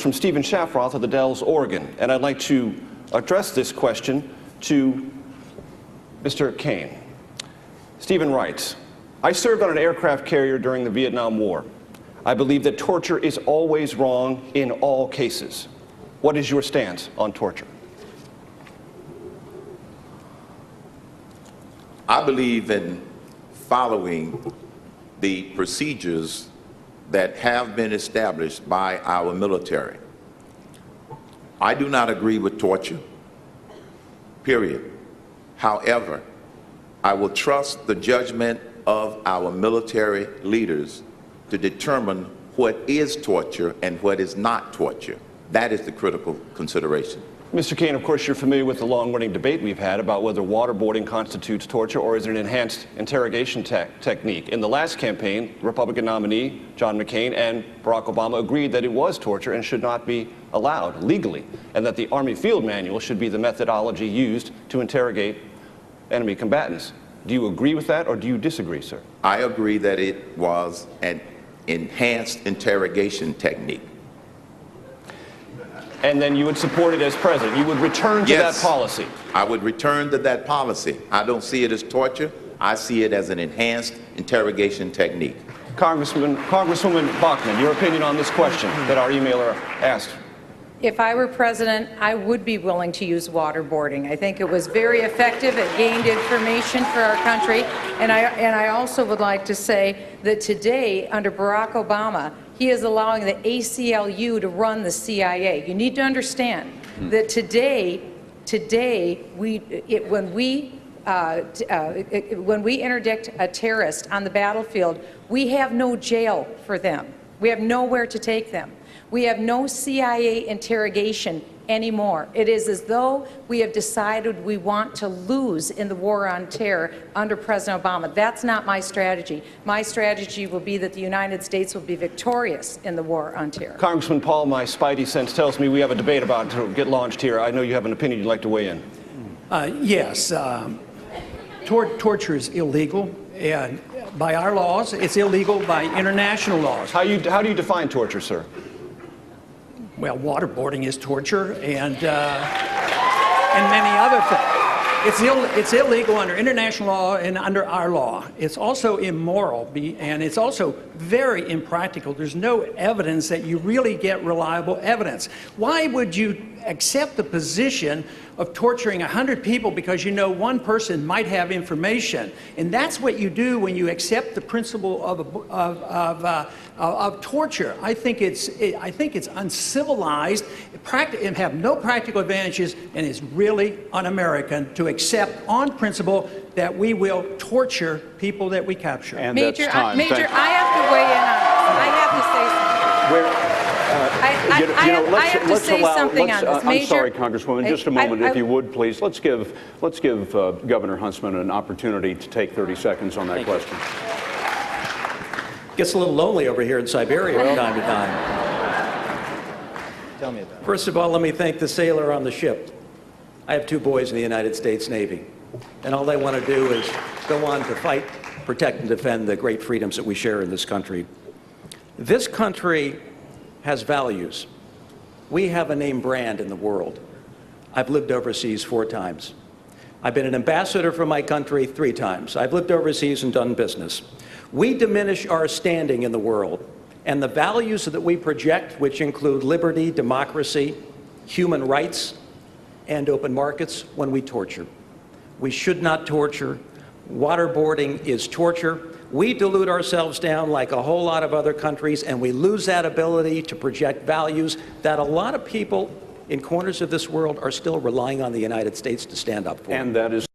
from Stephen Shafroth of the Dells, Oregon. And I'd like to address this question to Mr. Cain. Stephen writes, I served on an aircraft carrier during the Vietnam War. I believe that torture is always wrong in all cases. What is your stance on torture? I believe in following the procedures that have been established by our military. I do not agree with torture, period. However, I will trust the judgment of our military leaders to determine what is torture and what is not torture. That is the critical consideration. Mr. Cain, of course, you're familiar with the long-running debate we've had about whether waterboarding constitutes torture or is it an enhanced interrogation technique. In the last campaign, Republican nominee John McCain and Barack Obama agreed that it was torture and should not be allowed legally, and that the Army Field Manual should be the methodology used to interrogate enemy combatants. Do you agree with that, or do you disagree, sir? I agree that it was an enhanced interrogation technique. And then you would support it as president? You would return to that policy? I would return to that policy. I don't see it as torture. I see it as an enhanced interrogation technique. Congresswoman Bachmann, your opinion on this question that our emailer asked? If I were president, I would be willing to use waterboarding. I think it was very effective. It gained information for our country. And I also would like to say that today, under Barack Obama, he is allowing the ACLU to run the CIA. You need to understand that today when we interdict a terrorist on the battlefield, we have no jail for them. We have nowhere to take them. We have no CIA interrogation anymore. It is as though we have decided we want to lose in the war on terror under President Obama. That's not my strategy. My strategy will be that the United States will be victorious in the war on terror. Congressman Paul, my spidey sense tells me we have a debate about to get launched here. I know you have an opinion you'd like to weigh in. Yes. Torture is illegal, and by our laws, it's illegal by international laws. How do you define torture, sir? Well, waterboarding is torture, and many other things. It's illegal under international law and under our law. It's also immoral, and it's also very impractical. There's no evidence that you really get reliable evidence. Why would you accept the position of torturing 100 people because you know one person might have information? And that's what you do when you accept the principle of torture. I think it's uncivilized, and have no practical advantages, and is really un-American to accept on principle that we will torture people that we capture. And Major, that's time. Major, I have to weigh in on this. I have to say something. I'm sorry, Congresswoman, just a moment, if you would, please. Let's give Governor Huntsman an opportunity to take 30 seconds on that question. Gets a little lonely over here in Siberia from time to time. Tell me about it. First of all, let me thank the sailor on the ship. I have 2 boys in the United States Navy, and all they want to do is go on to fight, protect, and defend the great freedoms that we share in this country. This country has values. We have a name brand in the world. I've lived overseas 4 times. I've been an ambassador for my country 3 times. I've lived overseas and done business. We diminish our standing in the world and the values that we project, which include liberty, democracy, human rights, and open markets, when we torture. We should not torture. Waterboarding is torture. We dilute ourselves down like a whole lot of other countries, and we lose that ability to project values that a lot of people in corners of this world are still relying on the United States to stand up for. And that is